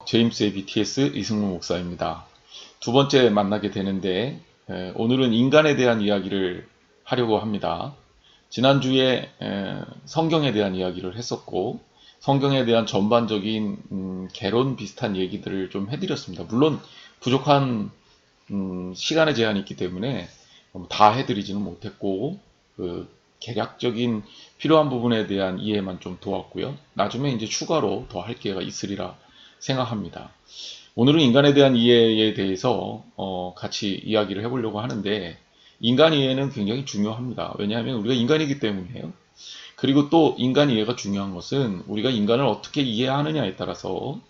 제임스의 BTS 이승무 목사입니다. 두 번째 만나게 되는데 오늘은 인간에 대한 이야기를 하려고 합니다. 지난주에 성경에 대한 이야기를 했었고 성경에 대한 전반적인 개론 비슷한 얘기들을 좀 해드렸습니다. 물론 부족한 시간의 제한이 있기 때문에 다 해드리지는 못했고 개략적인 필요한 부분에 대한 이해만 좀 도왔고요. 나중에 이제 추가로 더 할 기회가 있으리라 생각합니다. 오늘은 인간에 대한 이해에 대해서 같이 이야기를 해보려고 하는데 인간 이해는 굉장히 중요합니다. 왜냐하면 우리가 인간이기 때문이에요. 그리고 또 인간 이해가 중요한 것은 우리가 인간을 어떻게 이해하느냐에 따라서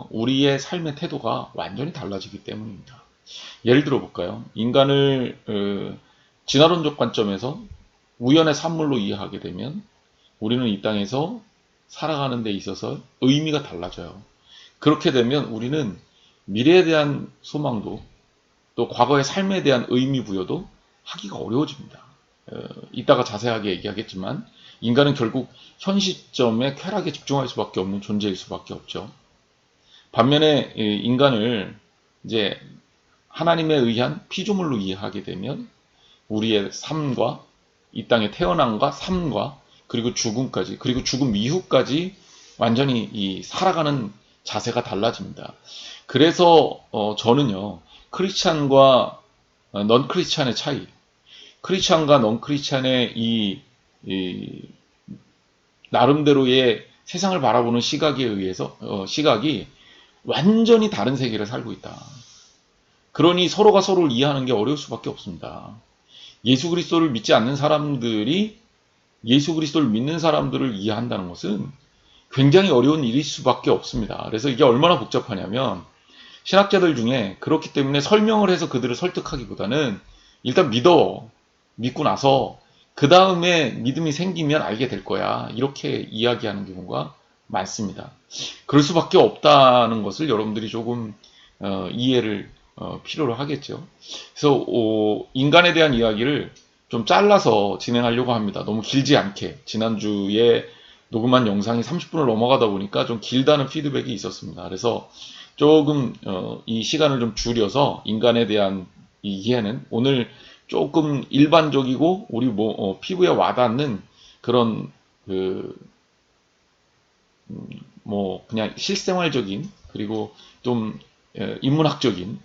우리의 삶의 태도가 완전히 달라지기 때문입니다. 예를 들어 볼까요? 인간을 진화론적 관점에서 우연의 산물로 이해하게 되면 우리는 이 땅에서 살아가는 데 있어서 의미가 달라져요. 그렇게 되면 우리는 미래에 대한 소망도 또 과거의 삶에 대한 의미 부여도 하기가 어려워집니다. 이따가 자세하게 얘기하겠지만 인간은 결국 현 시점에 쾌락에 집중할 수밖에 없는 존재일 수밖에 없죠. 반면에 인간을 이제 하나님에 의한 피조물로 이해하게 되면 우리의 삶과 이 땅의 태어남과 삶과 그리고 죽음까지, 그리고 죽음 이후까지 완전히 이 살아가는 자세가 달라집니다. 그래서 저는요, 크리스찬과 넌 크리스찬의 차이, 크리스찬과 넌 크리스찬의 이 나름대로의 세상을 바라보는 시각에 의해서 시각이 완전히 다른 세계를 살고 있다. 그러니 서로가 서로를 이해하는 게 어려울 수밖에 없습니다. 예수 그리스도를 믿지 않는 사람들이 예수 그리스도를 믿는 사람들을 이해한다는 것은 굉장히 어려운 일일 수밖에 없습니다. 그래서 이게 얼마나 복잡하냐면 신학자들 중에 그렇기 때문에 설명을 해서 그들을 설득하기보다는 일단 믿고 나서 그 다음에 믿음이 생기면 알게 될 거야. 이렇게 이야기하는 경우가 많습니다. 그럴 수밖에 없다는 것을 여러분들이 조금 이해를 필요로 하겠죠. 그래서 인간에 대한 이야기를 좀 잘라서 진행하려고 합니다. 너무 길지 않게. 지난주에 녹음한 영상이 30분을 넘어가다 보니까 좀 길다는 피드백이 있었습니다. 그래서 조금 이 시간을 좀 줄여서 인간에 대한 이 이해는 오늘 조금 일반적이고 우리 피부에 와닿는 그런 그냥 실생활적인 그리고 좀 인문학적인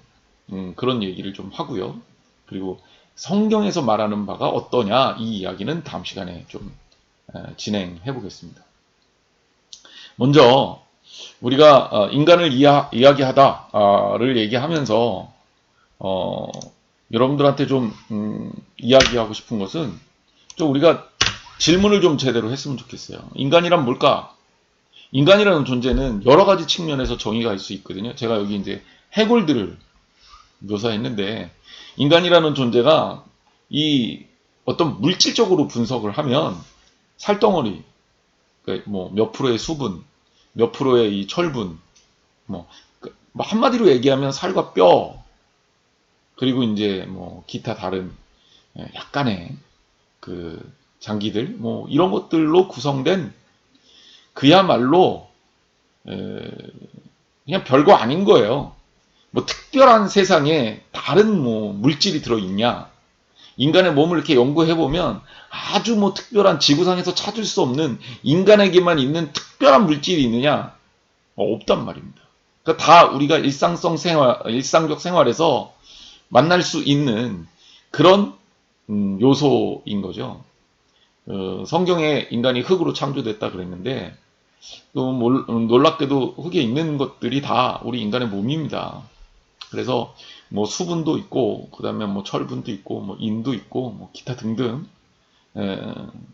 그런 얘기를 좀 하고요. 그리고 성경에서 말하는 바가 어떠냐 이 이야기는 다음 시간에 좀 진행해 보겠습니다. 먼저 우리가 인간을 이야기하다를 얘기하면서 여러분들한테 좀 이야기하고 싶은 것은 좀 우리가 질문을 좀 제대로 했으면 좋겠어요. 인간이란 뭘까? 인간이라는 존재는 여러 가지 측면에서 정의가 할 수 있거든요. 제가 여기 이제 해골들을 묘사했는데 인간이라는 존재가 이 어떤 물질적으로 분석을 하면 살덩어리, 몇 프로의 수분, 몇 프로의 이 철분, 한마디로 얘기하면 살과 뼈, 그리고 이제 기타 다른 약간의 그 장기들, 이런 것들로 구성된 그야말로 그냥 별거 아닌 거예요. 특별한 세상에 다른 물질이 들어있냐? 인간의 몸을 이렇게 연구해보면 아주 특별한 지구상에서 찾을 수 없는 인간에게만 있는 특별한 물질이 있느냐? 없단 말입니다. 그러니까 다 우리가 일상적 생활에서 만날 수 있는 그런 요소인 거죠. 성경에 인간이 흑으로 창조됐다 그랬는데 또 놀랍게도 흑에 있는 것들이 다 우리 인간의 몸입니다. 그래서 수분도 있고 그 다음에 철분도 있고 인도 있고 기타 등등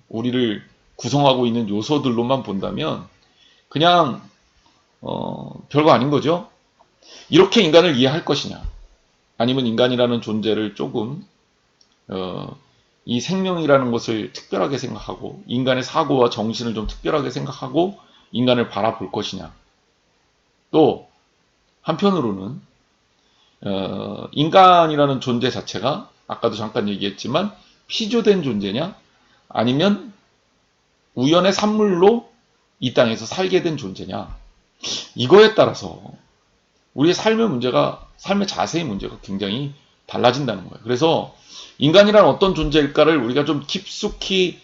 우리를 구성하고 있는 요소들로만 본다면 그냥 별거 아닌 거죠. 이렇게 인간을 이해할 것이냐, 아니면 인간이라는 존재를 조금 이 생명이라는 것을 특별하게 생각하고 인간의 사고와 정신을 좀 특별하게 생각하고 인간을 바라볼 것이냐. 또 한편으로는 인간이라는 존재 자체가 아까도 잠깐 얘기했지만 피조된 존재냐? 아니면 우연의 산물로 이 땅에서 살게 된 존재냐? 이거에 따라서 우리의 삶의 문제가, 삶의 자세의 문제가 굉장히 달라진다는 거예요. 그래서 인간이란 어떤 존재일까를 우리가 좀 깊숙이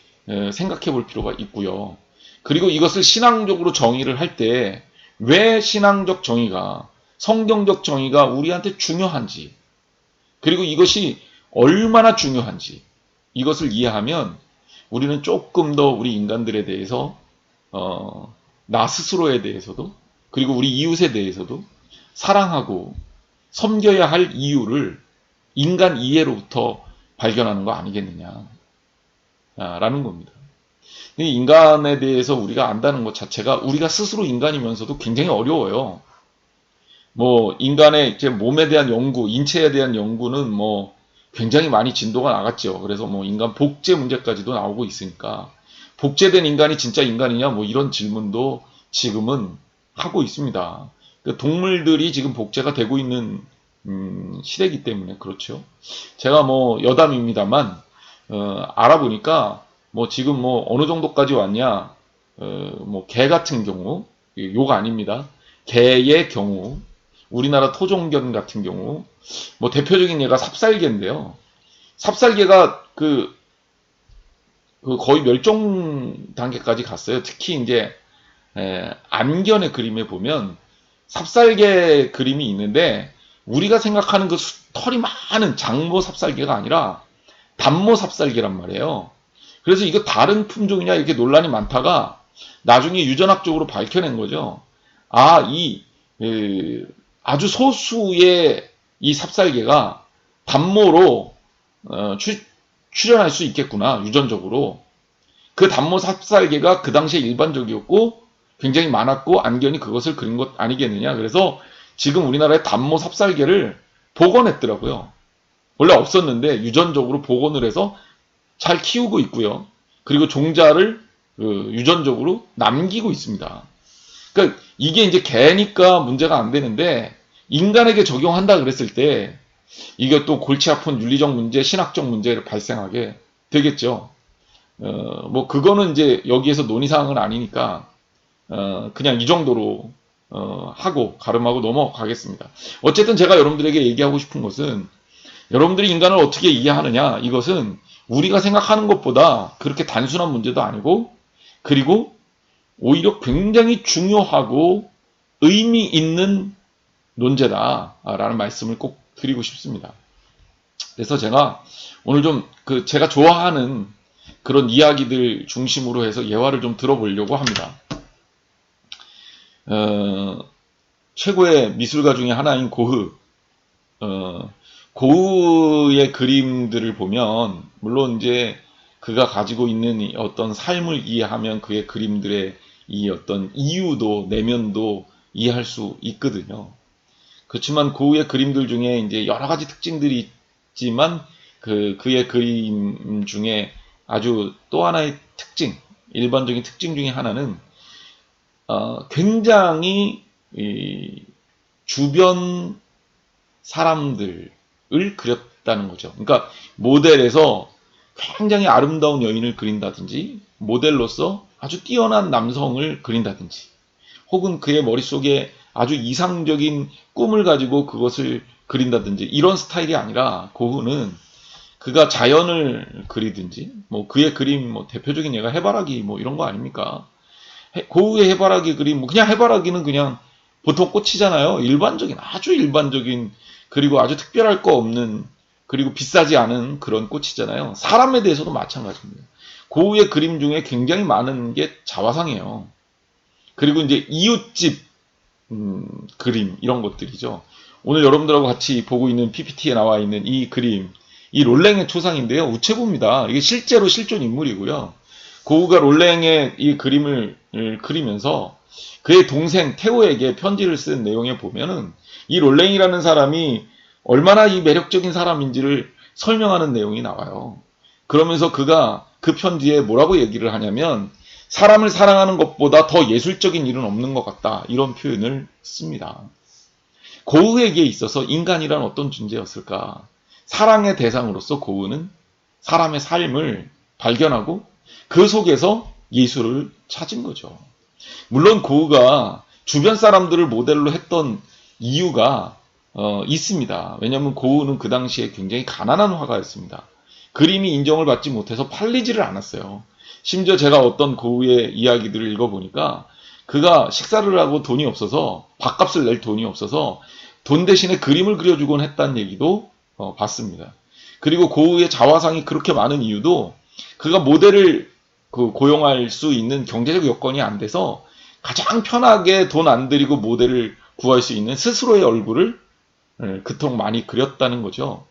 생각해 볼 필요가 있고요. 그리고 이것을 신앙적으로 정의를 할 때 왜 신앙적 정의가, 성경적 정의가 우리한테 중요한지, 그리고 이것이 얼마나 중요한지 이것을 이해하면 우리는 조금 더 우리 인간들에 대해서 나 스스로에 대해서도, 그리고 우리 이웃에 대해서도 사랑하고 섬겨야 할 이유를 인간 이해로부터 발견하는 거 아니겠느냐 라는 겁니다. 인간에 대해서 우리가 안다는 것 자체가 우리가 스스로 인간이면서도 굉장히 어려워요. 뭐 인간의 이제 몸에 대한 연구, 인체에 대한 연구는 뭐 굉장히 많이 진도가 나갔죠. 그래서 뭐 인간 복제 문제까지도 나오고 있으니까 복제된 인간이 진짜 인간이냐 뭐 이런 질문도 지금은 하고 있습니다. 동물들이 지금 복제가 되고 있는 시대이기 때문에 그렇죠. 제가 뭐 여담입니다만 알아보니까 뭐 지금 뭐 어느 정도까지 왔냐, 뭐 개 같은 경우, 욕 아닙니다. 개의 경우, 우리나라 토종견 같은 경우, 뭐 대표적인 예가 삽살개인데요. 삽살개가 거의 멸종 단계까지 갔어요. 특히 이제 안견의 그림에 보면 삽살개 그림이 있는데 우리가 생각하는 그 털이 많은 장모 삽살개가 아니라 단모 삽살개란 말이에요. 그래서 이거 다른 품종이냐 이렇게 논란이 많다가 나중에 유전학적으로 밝혀낸 거죠. 아주 소수의 이 삽살개가 단모로 출현할 수 있겠구나, 유전적으로. 그 단모 삽살개가 그 당시에 일반적이었고 굉장히 많았고 안견이 그것을 그린 것 아니겠느냐. 그래서 지금 우리나라의 단모 삽살개를 복원했더라고요. 원래 없었는데 유전적으로 복원을 해서 잘 키우고 있고요. 그리고 종자를 유전적으로 남기고 있습니다. 그러니까 이게 이제 개니까 문제가 안 되는데 인간에게 적용한다 그랬을 때 이게 또 골치 아픈 윤리적 문제, 신학적 문제를 발생하게 되겠죠. 뭐 그거는 이제 여기에서 논의사항은 아니니까 그냥 이 정도로 하고 가름하고 넘어가겠습니다. 어쨌든 제가 여러분들에게 얘기하고 싶은 것은 여러분들이 인간을 어떻게 이해하느냐, 이것은 우리가 생각하는 것보다 그렇게 단순한 문제도 아니고, 그리고 오히려 굉장히 중요하고 의미 있는 논제다라는 말씀을 꼭 드리고 싶습니다. 그래서 제가 오늘 좀 제가 좋아하는 그런 이야기들 중심으로 해서 예화를 좀 들어보려고 합니다. 최고의 미술가 중에 하나인 고흐. 고흐의 그림들을 보면 물론 이제 그가 가지고 있는 어떤 삶을 이해하면 그의 그림들의 이 어떤 이유도 내면도 이해할 수 있거든요. 그렇지만 고흐의 그림들 중에 이제 여러 가지 특징들이 있지만 그의 그림 중에 아주 또 하나의 특징, 일반적인 특징 중에 하나는 굉장히 주변 사람들을 그렸다는 거죠. 그러니까 모델에서 굉장히 아름다운 여인을 그린다든지, 모델로서 아주 뛰어난 남성을 그린다든지, 혹은 그의 머릿속에 아주 이상적인 꿈을 가지고 그것을 그린다든지, 이런 스타일이 아니라 고흐는 그가 자연을 그리든지, 뭐 그의 그림 뭐 대표적인 예가 해바라기 뭐 이런 거 아닙니까? 고흐의 해바라기 그림, 뭐 그냥 해바라기는 그냥 보통 꽃이잖아요. 일반적인, 아주 일반적인, 그리고 아주 특별할 거 없는, 그리고 비싸지 않은 그런 꽃이잖아요. 사람에 대해서도 마찬가지입니다. 고흐의 그림 중에 굉장히 많은 게 자화상이에요. 그리고 이제 이웃집 그림, 이런 것들이죠. 오늘 여러분들하고 같이 보고 있는 PPT에 나와 있는 이 그림, 이 롤랭의 초상인데요. 우체부입니다. 이게 실제로 실존 인물이고요. 고흐가 롤랭의 이 그림을 그리면서 그의 동생 테오에게 편지를 쓴 내용에 보면은 이 롤랭이라는 사람이 얼마나 이 매력적인 사람인지를 설명하는 내용이 나와요. 그러면서 그가 그 편지에 뭐라고 얘기를 하냐면, 사람을 사랑하는 것보다 더 예술적인 일은 없는 것 같다, 이런 표현을 씁니다. 고흐에게 있어서 인간이란 어떤 존재였을까? 사랑의 대상으로서 고흐는 사람의 삶을 발견하고 그 속에서 예수를 찾은 거죠. 물론 고흐가 주변 사람들을 모델로 했던 이유가 있습니다. 왜냐하면 고흐는 그 당시에 굉장히 가난한 화가였습니다. 그림이 인정을 받지 못해서 팔리지를 않았어요. 심지어 제가 어떤 고흐의 이야기들을 읽어보니까 그가 식사를 하고 돈이 없어서 밥값을 낼 돈이 없어서 돈 대신에 그림을 그려주곤 했다는 얘기도 봤습니다. 그리고 고흐의 자화상이 그렇게 많은 이유도 그가 모델을 고용할 수 있는 경제적 여건이 안 돼서 가장 편하게 돈 안 들이고 모델을 구할 수 있는 스스로의 얼굴을 그토록 많이 그렸다는 거죠.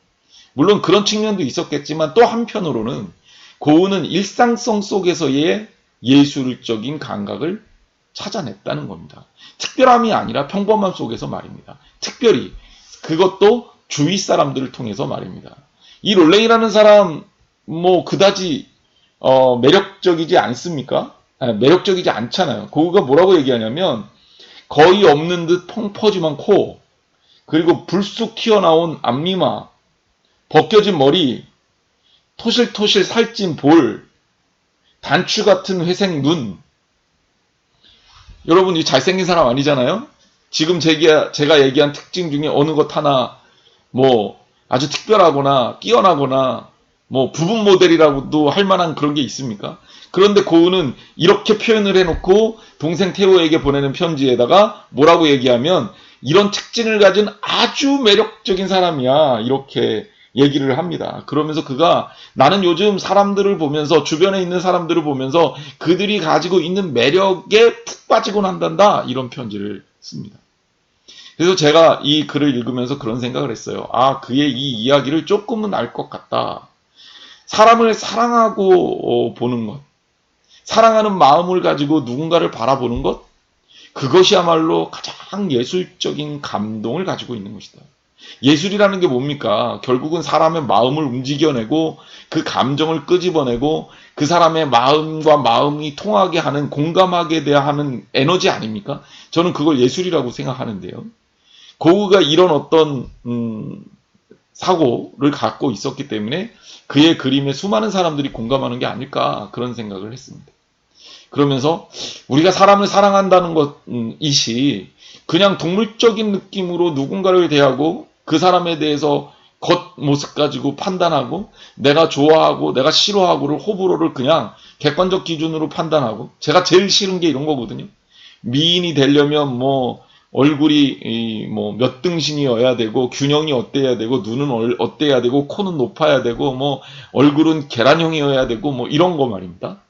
물론 그런 측면도 있었겠지만 또 한편으로는 고흐는 일상성 속에서의 예술적인 감각을 찾아냈다는 겁니다. 특별함이 아니라 평범함 속에서 말입니다. 특별히 그것도 주위 사람들을 통해서 말입니다. 이 롤랭이라는 사람 뭐 그다지 매력적이지 않습니까? 매력적이지 않잖아요. 고흐가 뭐라고 얘기하냐면 거의 없는 듯 펑퍼짐한 코, 그리고 불쑥 튀어나온 앞니마, 벗겨진 머리, 토실토실 살찐 볼, 단추 같은 회색 눈. 여러분 이 잘생긴 사람 아니잖아요? 지금 제가 얘기한 특징 중에 어느 것 하나 뭐 아주 특별하거나 뛰어나거나 뭐 부분 모델이라고도 할 만한 그런 게 있습니까? 그런데 고흐는 이렇게 표현을 해놓고 동생 테오에게 보내는 편지에다가 뭐라고 얘기하면 이런 특징을 가진 아주 매력적인 사람이야 이렇게 얘기를 합니다. 그러면서 그가 나는 요즘 사람들을 보면서 주변에 있는 사람들을 보면서 그들이 가지고 있는 매력에 푹 빠지곤 한단다 이런 편지를 씁니다. 그래서 제가 이 글을 읽으면서 그런 생각을 했어요. 아, 그의 이 이야기를 조금은 알 것 같다. 사람을 사랑하고 보는 것, 사랑하는 마음을 가지고 누군가를 바라보는 것, 그것이야말로 가장 예술적인 감동을 가지고 있는 것이다. 예술이라는 게 뭡니까? 결국은 사람의 마음을 움직여내고 그 감정을 끄집어내고 그 사람의 마음과 마음이 통하게 하는, 공감하게 돼야 하는 에너지 아닙니까? 저는 그걸 예술이라고 생각하는데요. 고흐가 이런 어떤 사고를 갖고 있었기 때문에 그의 그림에 수많은 사람들이 공감하는 게 아닐까 그런 생각을 했습니다. 그러면서 우리가 사람을 사랑한다는 것이 그냥 동물적인 느낌으로 누군가를 대하고 그 사람에 대해서 겉모습 가지고 판단하고 내가 좋아하고 내가 싫어하고를 호불호를 그냥 객관적 기준으로 판단하고, 제가 제일 싫은 게 이런 거거든요. 미인이 되려면 뭐 얼굴이 뭐 몇 등신이어야 되고 균형이 어때야 되고 눈은 어때야 되고 코는 높아야 되고 뭐 얼굴은 계란형이어야 되고 뭐 이런 거 말입니다.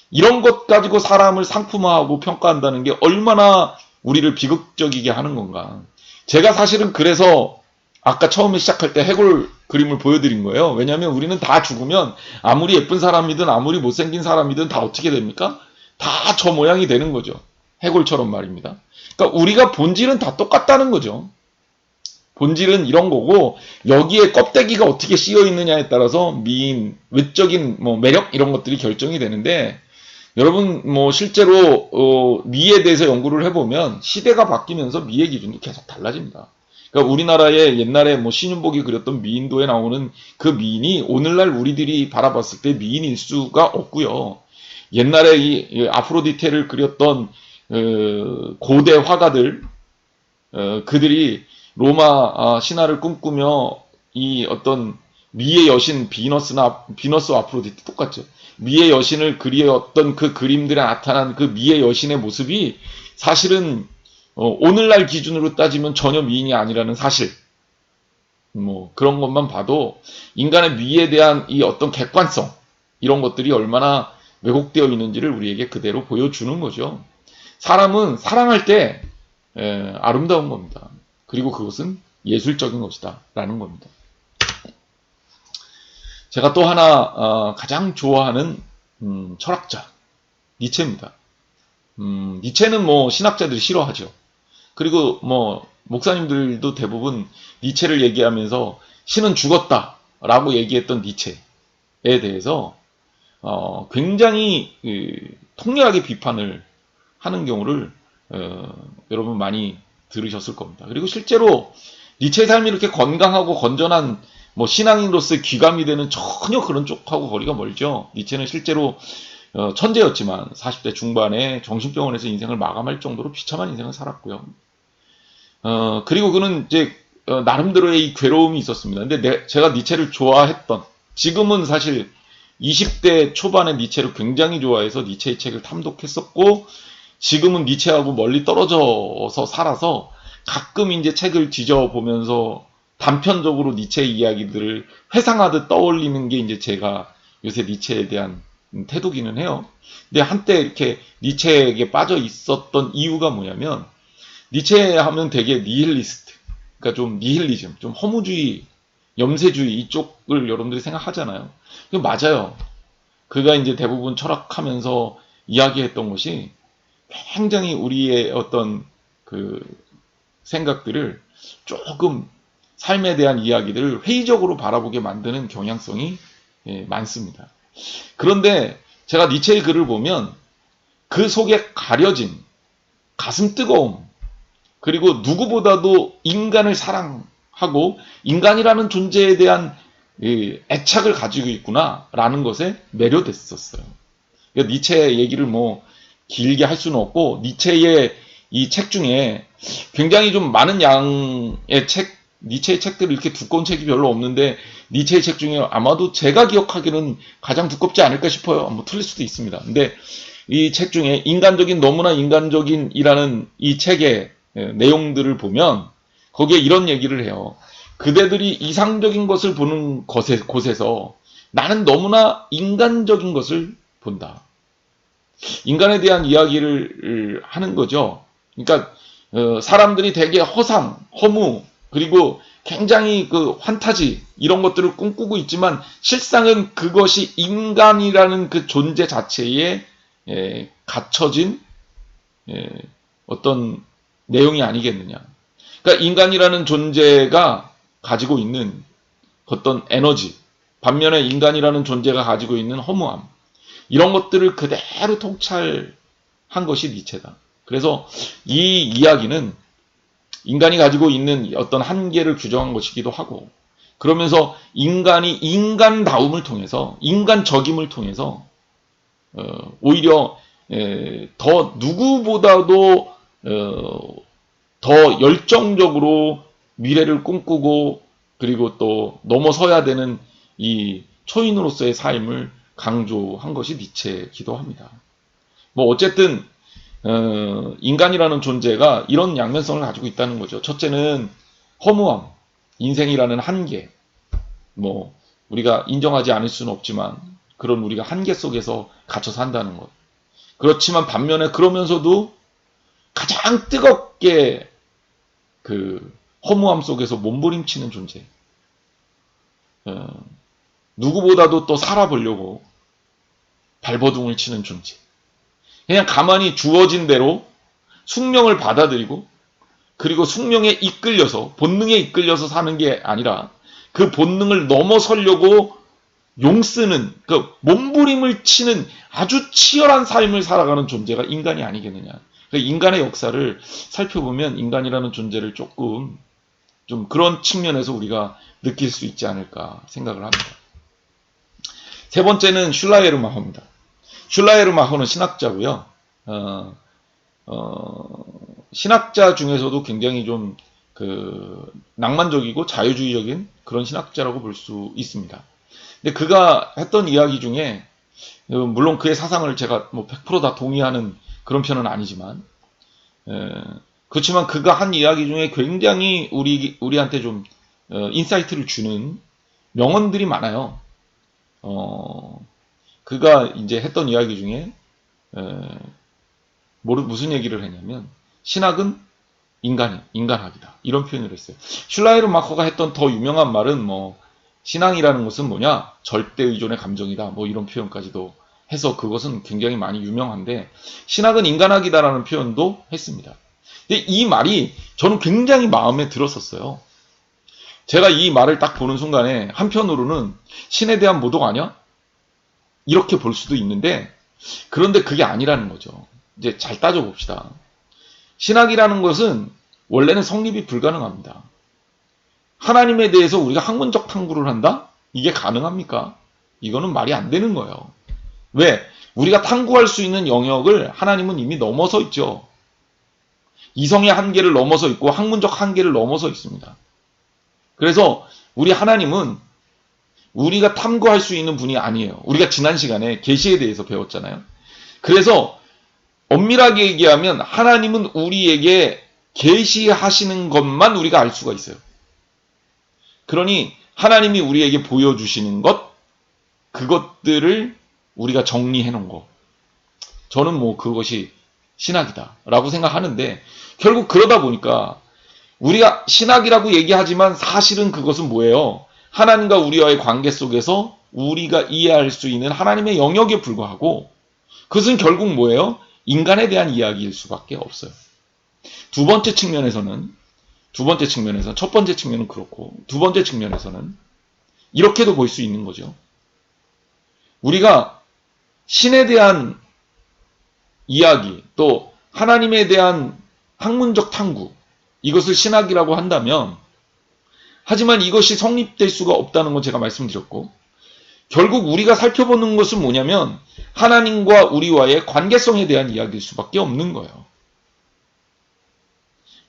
이런 것 가지고 사람을 상품화하고 평가한다는 게 얼마나 우리를 비극적이게 하는 건가. 제가 사실은 그래서 아까 처음에 시작할 때 해골 그림을 보여드린 거예요. 왜냐하면 우리는 다 죽으면 아무리 예쁜 사람이든 아무리 못생긴 사람이든 다 어떻게 됩니까? 다 저 모양이 되는 거죠. 해골처럼 말입니다. 그러니까 우리가 본질은 다 똑같다는 거죠. 본질은 이런 거고 여기에 껍데기가 어떻게 씌여 있느냐에 따라서 미인, 외적인 뭐 매력 이런 것들이 결정이 되는데, 여러분 뭐 실제로 미에 대해서 연구를 해보면 시대가 바뀌면서 미의 기준이 계속 달라집니다. 그러니까 우리나라의 옛날에 뭐 신윤복이 그렸던 미인도에 나오는 그 미인이 오늘날 우리들이 바라봤을 때 미인일 수가 없고요. 옛날에 이 아프로디테를 그렸던 고대 화가들, 그들이 로마 신화를 꿈꾸며 이 어떤 미의 여신 비너스 아프로디테 똑같죠. 미의 여신을 그리었던 그 그림들에 나타난 그 미의 여신의 모습이 사실은 오늘날 기준으로 따지면 전혀 미인이 아니라는 사실, 뭐 그런 것만 봐도 인간의 미에 대한 이 어떤 객관성 이런 것들이 얼마나 왜곡되어 있는지를 우리에게 그대로 보여주는 거죠. 사람은 사랑할 때 아름다운 겁니다. 그리고 그것은 예술적인 것이다 라는 겁니다. 제가 또 하나 가장 좋아하는 철학자 니체입니다. 니체는 뭐 신학자들이 싫어하죠. 그리고 뭐 목사님들도 대부분 니체를 얘기하면서 신은 죽었다 라고 얘기했던 니체에 대해서 굉장히 통렬하게 비판을 하는 경우를 여러분 많이 들으셨을 겁니다. 그리고 실제로 니체의 삶이 이렇게 건강하고 건전한 뭐 신앙인으로서 귀감이 되는 전혀 그런 쪽하고 거리가 멀죠. 니체는 실제로 천재였지만 40대 중반에 정신병원에서 인생을 마감할 정도로 비참한 인생을 살았고요. 그리고 그는 이제 나름대로의 이 괴로움이 있었습니다. 근데 제가 니체를 좋아했던, 지금은 사실 20대 초반에 니체를 굉장히 좋아해서 니체의 책을 탐독했었고, 지금은 니체하고 멀리 떨어져서 살아서 가끔 이제 책을 뒤져보면서 단편적으로 니체의 이야기들을 회상하듯 떠올리는 게 이제 제가 요새 니체에 대한 태도기는 해요. 근데 한때 이렇게 니체에게 빠져 있었던 이유가 뭐냐면, 니체 하면 되게 니힐리스트, 그러니까 좀 니힐리즘, 좀 허무주의, 염세주의 이쪽을 여러분들이 생각하잖아요. 그 맞아요. 그가 이제 대부분 철학하면서 이야기했던 것이 굉장히 우리의 어떤 그 생각들을 조금 삶에 대한 이야기들을 회의적으로 바라보게 만드는 경향성이 많습니다. 그런데 제가 니체의 글을 보면 그 속에 가려진 가슴 뜨거움, 그리고 누구보다도 인간을 사랑하고 인간이라는 존재에 대한 애착을 가지고 있구나라는 것에 매료됐었어요. 그러니까 니체 얘기를 뭐 길게 할 수는 없고, 니체의 이 책 중에 굉장히 좀 많은 양의 니체의 책들이 이렇게 두꺼운 책이 별로 없는데, 니체의 책 중에 아마도 제가 기억하기로는 가장 두껍지 않을까 싶어요. 뭐 틀릴 수도 있습니다. 근데 이 책 중에 너무나 인간적인이라는 이 책의 내용들을 보면 거기에 이런 얘기를 해요. 그대들이 이상적인 것을 보는 곳에서 나는 너무나 인간적인 것을 본다. 인간에 대한 이야기를 하는 거죠. 그러니까 사람들이 되게 허상, 허무, 그리고 굉장히 그 환타지 이런 것들을 꿈꾸고 있지만 실상은 그것이 인간이라는 그 존재 자체에 갇혀진 어떤 내용이 아니겠느냐. 그러니까 인간이라는 존재가 가지고 있는 어떤 에너지, 반면에 인간이라는 존재가 가지고 있는 허무함, 이런 것들을 그대로 통찰한 것이 니체다. 그래서 이 이야기는 인간이 가지고 있는 어떤 한계를 규정한 것이기도 하고, 그러면서 인간이 인간다움을 통해서, 인간적임을 통해서 오히려 더 누구보다도 더 열정적으로 미래를 꿈꾸고, 그리고 또 넘어서야 되는 이 초인으로서의 삶을 강조한 것이 니체이기도 합니다. 뭐 어쨌든 인간이라는 존재가 이런 양면성을 가지고 있다는 거죠. 첫째는 허무함, 인생이라는 한계, 뭐 우리가 인정하지 않을 수는 없지만 그런 우리가 한계 속에서 갇혀 산다는 것. 그렇지만 반면에 그러면서도 가장 뜨겁게 그 허무함 속에서 몸부림치는 존재. 누구보다도 또 살아보려고 발버둥을 치는 존재. 그냥 가만히 주어진 대로 숙명을 받아들이고, 그리고 숙명에 이끌려서, 본능에 이끌려서 사는 게 아니라 그 본능을 넘어서려고 용쓰는, 그 몸부림을 치는 아주 치열한 삶을 살아가는 존재가 인간이 아니겠느냐. 인간의 역사를 살펴보면 인간이라는 존재를 조금 좀 그런 측면에서 우리가 느낄 수 있지 않을까 생각을 합니다. 세 번째는 슐라예르마허입니다. 슐라예르마허는 신학자고요. 신학자 중에서도 굉장히 좀 낭만적이고 자유주의적인 그런 신학자라고 볼 수 있습니다. 근데 그가 했던 이야기 중에, 물론 그의 사상을 제가 뭐 100% 다 동의하는 그런 편은 아니지만, 그렇지만 그가 한 이야기 중에 굉장히 우리한테 좀 인사이트를 주는 명언들이 많아요. 그가 이제 했던 이야기 중에 무슨 얘기를 했냐면, 신학은 인간학이다, 이런 표현을 했어요. 슐라이르마커가 했던 더 유명한 말은 뭐 신앙이라는 것은 뭐냐, 절대 의존의 감정이다, 뭐 이런 표현까지도 해서 그것은 굉장히 많이 유명한데, 신학은 인간학이다라는 표현도 했습니다. 근데 이 말이 저는 굉장히 마음에 들었었어요. 제가 이 말을 딱 보는 순간에 한편으로는 신에 대한 모독 아니야? 이렇게 볼 수도 있는데, 그런데 그게 아니라는 거죠. 이제 잘 따져봅시다. 신학이라는 것은 원래는 성립이 불가능합니다. 하나님에 대해서 우리가 학문적 탐구를 한다? 이게 가능합니까? 이거는 말이 안 되는 거예요. 왜? 우리가 탐구할 수 있는 영역을 하나님은 이미 넘어서 있죠. 이성의 한계를 넘어서 있고 학문적 한계를 넘어서 있습니다. 그래서 우리 하나님은 우리가 탐구할 수 있는 분이 아니에요. 우리가 지난 시간에 계시에 대해서 배웠잖아요. 그래서 엄밀하게 얘기하면 하나님은 우리에게 계시하시는 것만 우리가 알 수가 있어요. 그러니 하나님이 우리에게 보여주시는 것, 그것들을 우리가 정리해 놓은 거. 저는 뭐 그것이 신학이다 라고 생각하는데, 결국 그러다 보니까 우리가 신학이라고 얘기하지만 사실은 그것은 뭐예요? 하나님과 우리와의 관계 속에서 우리가 이해할 수 있는 하나님의 영역에 불과하고, 그것은 결국 뭐예요? 인간에 대한 이야기일 수밖에 없어요. 두 번째 측면에서는 첫 번째 측면은 그렇고, 두 번째 측면에서는 이렇게도 볼 수 있는 거죠. 우리가 신에 대한 이야기, 또 하나님에 대한 학문적 탐구, 이것을 신학이라고 한다면, 하지만 이것이 성립될 수가 없다는 건 제가 말씀드렸고, 결국 우리가 살펴보는 것은 뭐냐면 하나님과 우리와의 관계성에 대한 이야기일 수밖에 없는 거예요.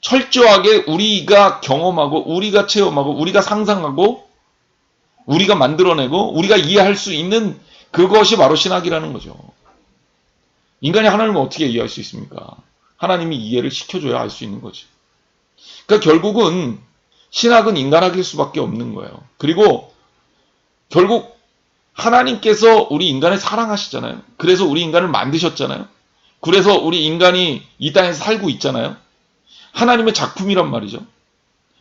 철저하게 우리가 경험하고 우리가 체험하고 우리가 상상하고 우리가 만들어내고 우리가 이해할 수 있는 그것이 바로 신학이라는 거죠. 인간이 하나님을 어떻게 이해할 수 있습니까? 하나님이 이해를 시켜줘야 알 수 있는 거죠. 그러니까 결국은 신학은 인간학일 수밖에 없는 거예요. 그리고 결국 하나님께서 우리 인간을 사랑하시잖아요. 그래서 우리 인간을 만드셨잖아요. 그래서 우리 인간이 이 땅에서 살고 있잖아요. 하나님의 작품이란 말이죠.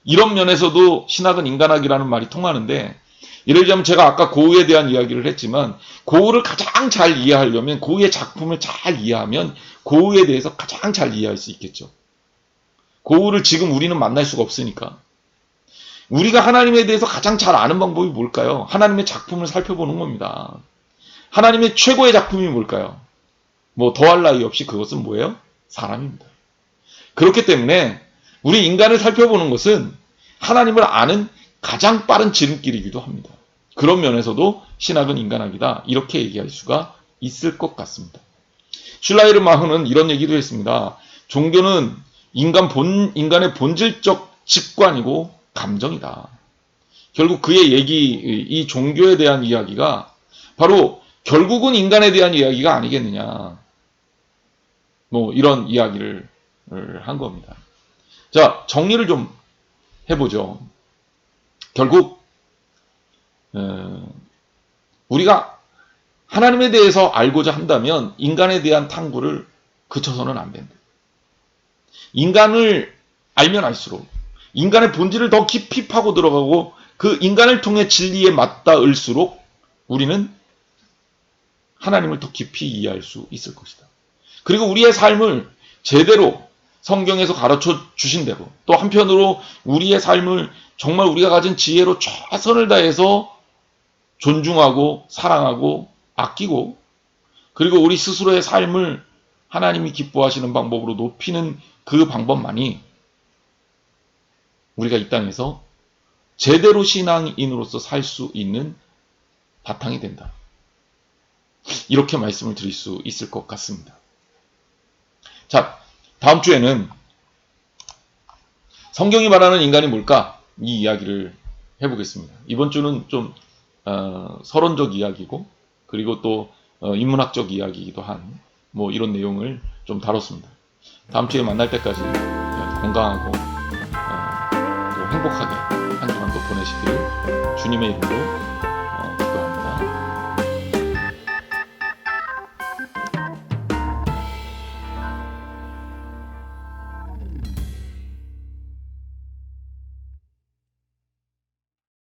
이런 면에서도 신학은 인간학이라는 말이 통하는데, 예를 들자면 제가 아까 고흐에 대한 이야기를 했지만, 고흐를 가장 잘 이해하려면, 고흐의 작품을 잘 이해하면 고흐에 대해서 가장 잘 이해할 수 있겠죠. 고흐를 지금 우리는 만날 수가 없으니까. 우리가 하나님에 대해서 가장 잘 아는 방법이 뭘까요? 하나님의 작품을 살펴보는 겁니다. 하나님의 최고의 작품이 뭘까요? 뭐 더할 나위 없이 그것은 뭐예요? 사람입니다. 그렇기 때문에 우리 인간을 살펴보는 것은 하나님을 아는 가장 빠른 지름길이기도 합니다. 그런 면에서도 신학은 인간학이다, 이렇게 얘기할 수가 있을 것 같습니다. 슐라이르 마흐는 이런 얘기도 했습니다. 종교는 인간의 본질적 직관이고 감정이다. 결국 그의 이 종교에 대한 이야기가 바로 결국은 인간에 대한 이야기가 아니겠느냐, 뭐 이런 이야기를 한 겁니다. 자, 정리를 좀 해보죠. 결국 우리가 하나님에 대해서 알고자 한다면 인간에 대한 탐구를 그쳐서는 안 된다. 인간을 알면 알수록 인간의 본질을 더 깊이 파고 들어가고 그 인간을 통해 진리에 맞닿을수록 우리는 하나님을 더 깊이 이해할 수 있을 것이다. 그리고 우리의 삶을 제대로 성경에서 가르쳐 주신 대로, 또 한편으로 우리의 삶을 정말 우리가 가진 지혜로 최선을 다해서 존중하고 사랑하고 아끼고, 그리고 우리 스스로의 삶을 하나님이 기뻐하시는 방법으로 높이는 그 방법만이 우리가 이 땅에서 제대로 신앙인으로서 살 수 있는 바탕이 된다. 이렇게 말씀을 드릴 수 있을 것 같습니다. 자, 다음 주에는 성경이 말하는 인간이 뭘까? 이 이야기를 해보겠습니다. 이번 주는 좀 서론적 이야기고, 그리고 또 인문학적 이야기이기도 한 뭐 이런 내용을 좀 다뤘습니다. 다음 주에 만날 때까지 건강하고 또 행복하게 한 주간 또 보내시기를 주님의 이름으로